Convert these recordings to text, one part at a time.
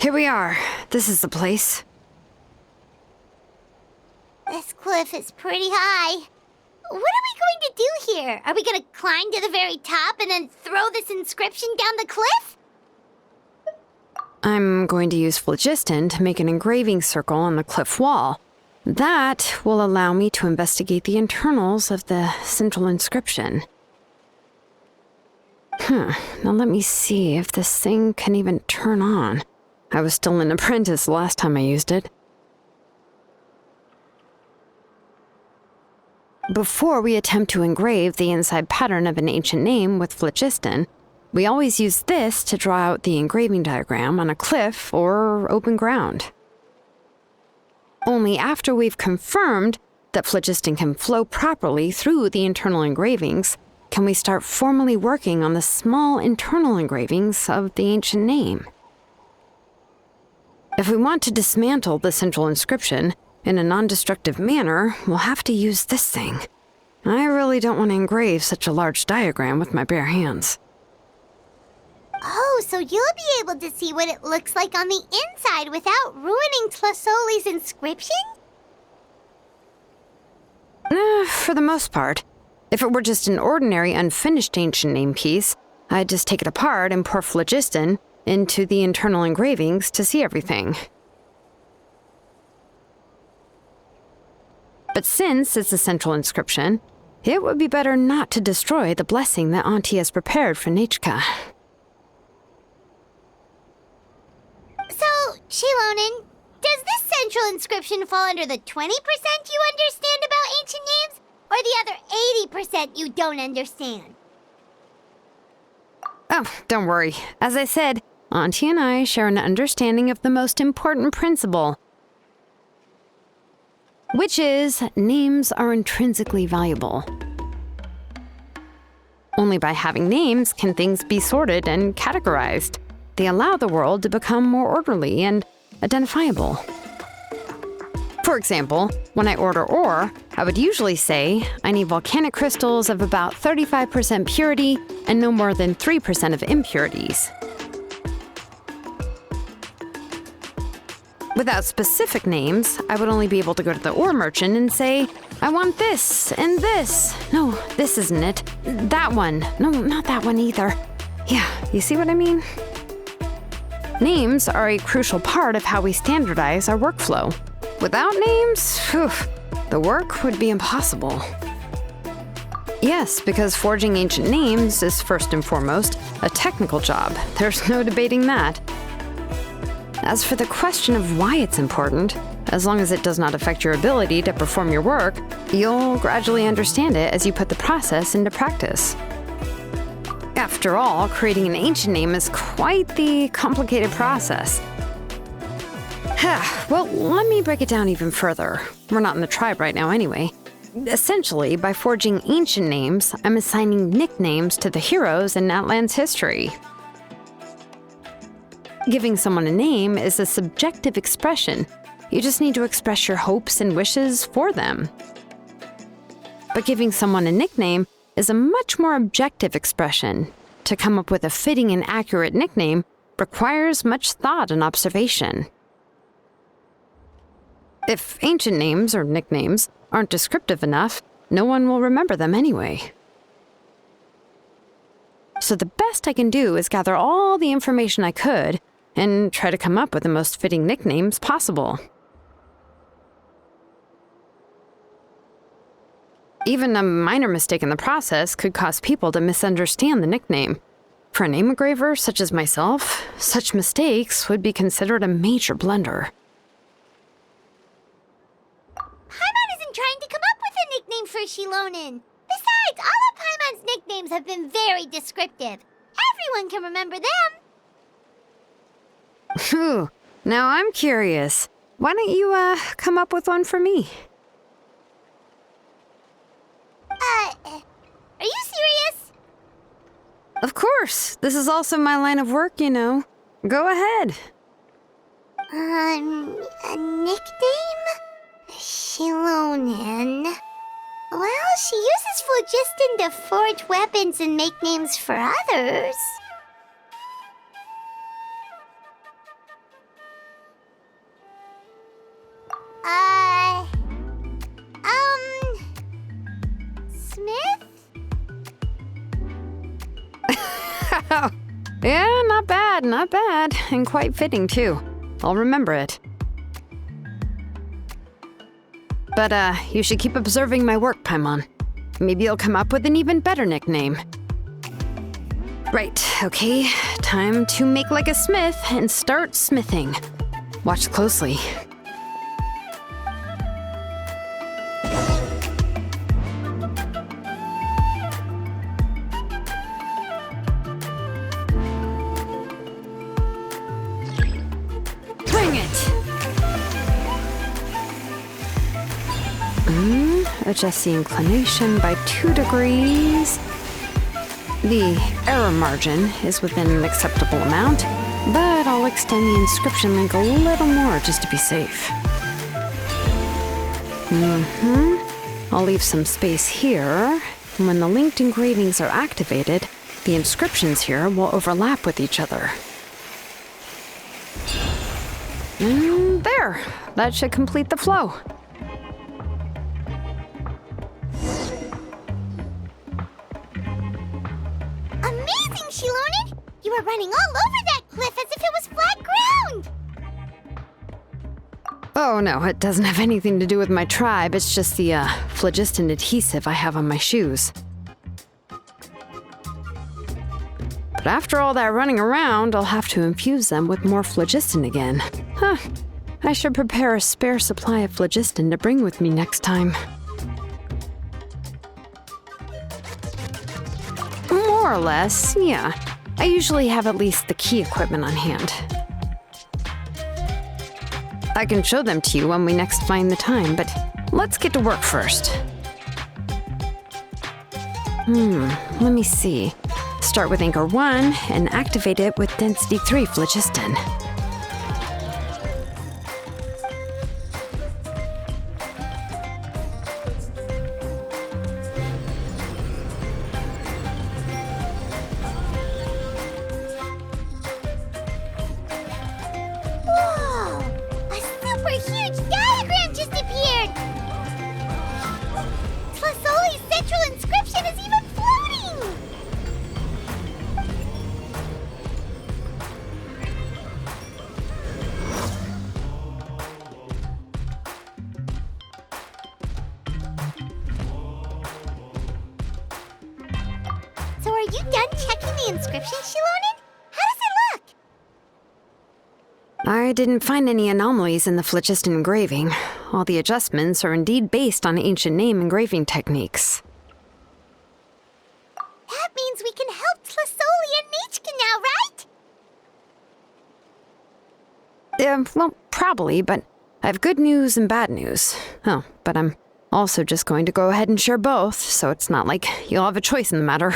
Here we are. This is the place. This cliff is pretty high. What are we going to do here? Are we going to climb to the very top and then throw this inscription down the cliff? I'm going to use phlogiston to make an engraving circle on the cliff wall. That will allow me to investigate the internals of the central inscription. Now let me see if this thing can even turn on. I was still an apprentice last time I used it. Before we attempt to engrave the inside pattern of an ancient name with phlogiston, we always use this to draw out the engraving diagram on a cliff or open ground. Only after we've confirmed that phlogiston can flow properly through the internal engravings can we start formally working on the small internal engravings of the ancient name. If we want to dismantle the central inscription in a non-destructive manner, we'll have to use this thing. I really don't want to engrave such a large diagram with my bare hands. Oh, so you'll be able to see what it looks like on the inside without ruining Tlasoli's inscription? For the most part. If it were just an ordinary unfinished ancient name piece, I'd just take it apart and pour phlogiston into the internal engravings to see everything. But since it's a central inscription, it would be better not to destroy the blessing that Auntie has prepared for Nechka. So, Shilonen, does this central inscription fall under the 20% you understand about ancient names, or the other 80% you don't understand? Oh, don't worry. As I said, Auntie and I share an understanding of the most important principle, which is names are intrinsically valuable. Only by having names can things be sorted and categorized. They allow the world to become more orderly and identifiable. For example, when I order ore, I would usually say I need volcanic crystals of about 35% purity and no more than 3% of impurities. Without specific names, I would only be able to go to the ore merchant and say, I want this and this. No, this isn't it. That one. No, not that one either. Yeah, you see what I mean? Names are a crucial part of how we standardize our workflow. Without names, the work would be impossible. Yes, because forging ancient names is first and foremost a technical job. There's no debating that. As for the question of why it's important, as long as it does not affect your ability to perform your work, you'll gradually understand it as you put the process into practice. After all, creating an ancient name is quite the complicated process. Well, let me break it down even further. We're not in the tribe right now anyway. Essentially, by forging ancient names, I'm assigning nicknames to the heroes in Natlan's history. Giving someone a name is a subjective expression. You just need to express your hopes and wishes for them. But giving someone a nickname is a much more objective expression. To come up with a fitting and accurate nickname requires much thought and observation. If ancient names or nicknames aren't descriptive enough, no one will remember them anyway. So the best I can do is gather all the information I could and try to come up with the most fitting nicknames possible. Even a minor mistake in the process could cause people to misunderstand the nickname. For a name engraver such as myself, such mistakes would be considered a major blunder. Paimon isn't trying to come up with a nickname for Shilonen. Besides, all of Paimon's nicknames have been very descriptive. Everyone can remember them. Phew, now I'm curious. Why don't you, come up with one for me? Are you serious? Of course. This is also my line of work, you know. Go ahead. A nickname? Shilonen. Well, she uses phlogiston to forge weapons and make names for others. Oh, yeah, not bad, not bad. And quite fitting, too. I'll remember it. But, you should keep observing my work, Paimon. Maybe you'll come up with an even better nickname. Right, okay. Time to make like a smith and start smithing. Watch closely. Bring it! Adjust the inclination by 2 degrees. The error margin is within an acceptable amount, but I'll extend the inscription link a little more just to be safe. I'll leave some space here, and when the linked engravings are activated, the inscriptions here will overlap with each other. And there! That should complete the flow. Amazing, Shilonen! You were running all over that cliff as if it was flat ground! Oh no, it doesn't have anything to do with my tribe, it's just the, phlogiston adhesive I have on my shoes. But after all that running around, I'll have to infuse them with more phlogiston again. Huh. I should prepare a spare supply of phlogiston to bring with me next time. More or less, yeah. I usually have at least the key equipment on hand. I can show them to you when we next find the time, but let's get to work first. Let me see. Start with Anchor 1 and activate it with Density 3 phlogiston. Whoa! A super huge diagram just appeared! Tlasoli's central inscription is even floating! So are you done checking the inscription, Shilonen? How does it look? I didn't find any anomalies in the phlogiston engraving. All the adjustments are indeed based on ancient name engraving techniques. That means we can help Tlasoli and Nichka now, right? Well, probably, but I have good news and bad news. Oh, but I'm also just going to go ahead and share both, so it's not like you'll have a choice in the matter.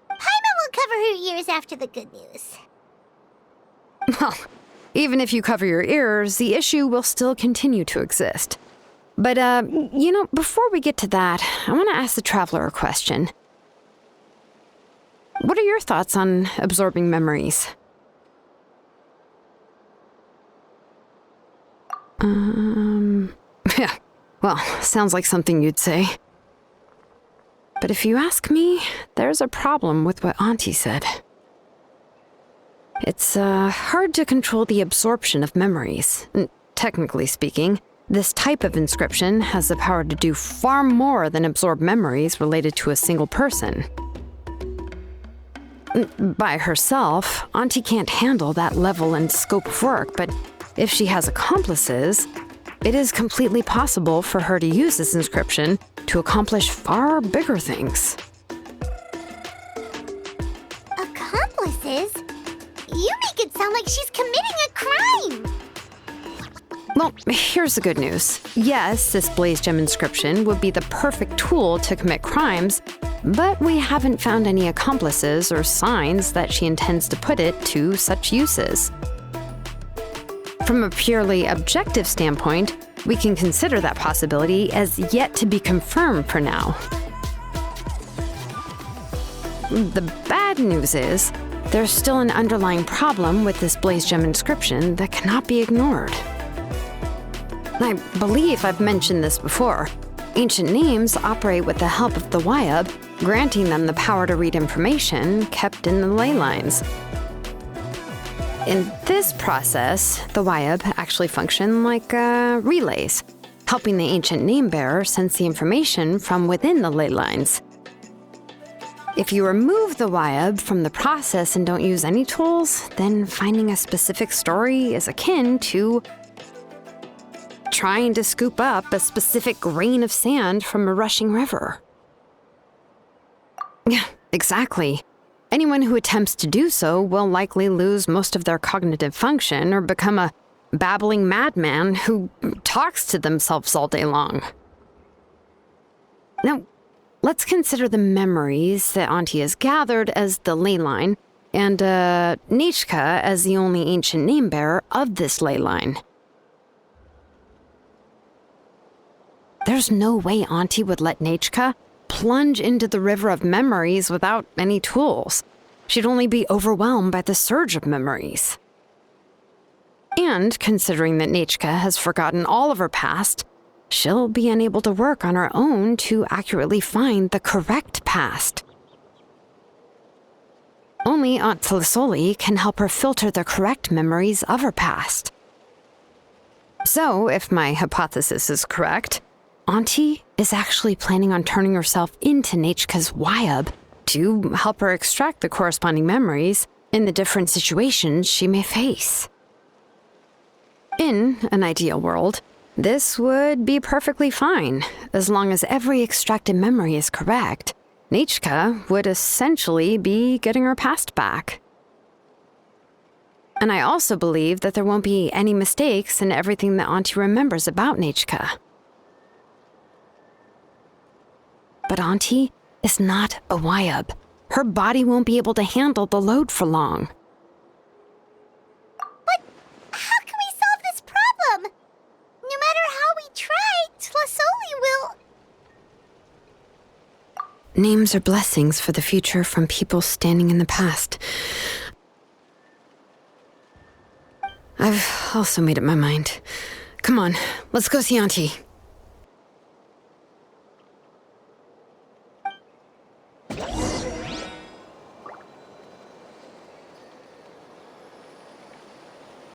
Paimon will cover her ears after the good news. Well, even if you cover your ears, the issue will still continue to exist. But, before we get to that, I want to ask the traveler a question. What are your thoughts on absorbing memories? Yeah, well, sounds like something you'd say. But if you ask me, there's a problem with what Auntie said. It's, hard to control the absorption of memories. Technically speaking, this type of inscription has the power to do far more than absorb memories related to a single person. By herself, Auntie can't handle that level and scope of work, but if she has accomplices, it is completely possible for her to use this inscription to accomplish far bigger things. Accomplices? You make it sound like she's committing a crime! Well, here's the good news. Yes, this blaze gem inscription would be the perfect tool to commit crimes, but we haven't found any accomplices or signs that she intends to put it to such uses. From a purely objective standpoint, we can consider that possibility as yet to be confirmed for now. The bad news is, there's still an underlying problem with this blaze gem inscription that cannot be ignored. I believe I've mentioned this before. Ancient names operate with the help of the Wayab, granting them the power to read information kept in the ley lines. In this process, the Wyab actually function like relays, helping the ancient name-bearer sense the information from within the ley lines. If you remove the Wyab from the process and don't use any tools, then finding a specific story is akin to trying to scoop up a specific grain of sand from a rushing river. Yeah, exactly. Anyone who attempts to do so will likely lose most of their cognitive function or become a babbling madman who talks to themselves all day long. Now, let's consider the memories that Auntie has gathered as the ley line, and Nechka as the only ancient name-bearer of this ley line. There's no way Auntie would let Nechka plunge into the river of memories without any tools. She'd only be overwhelmed by the surge of memories. And considering that Nechka has forgotten all of her past, she'll be unable to work on her own to accurately find the correct past. Only Aunt Tlisoli can help her filter the correct memories of her past. So, if my hypothesis is correct, Auntie is actually planning on turning herself into Nechka's Wyab to help her extract the corresponding memories in the different situations she may face. In an ideal world, this would be perfectly fine. As long as every extracted memory is correct, Nechka would essentially be getting her past back. And I also believe that there won't be any mistakes in everything that Auntie remembers about Nechka. But Auntie is not a Wyab. Her body won't be able to handle the load for long. But how can we solve this problem? No matter how we try, Tlasoli will... Names are blessings for the future from people standing in the past. I've also made up my mind. Come on, let's go see Auntie.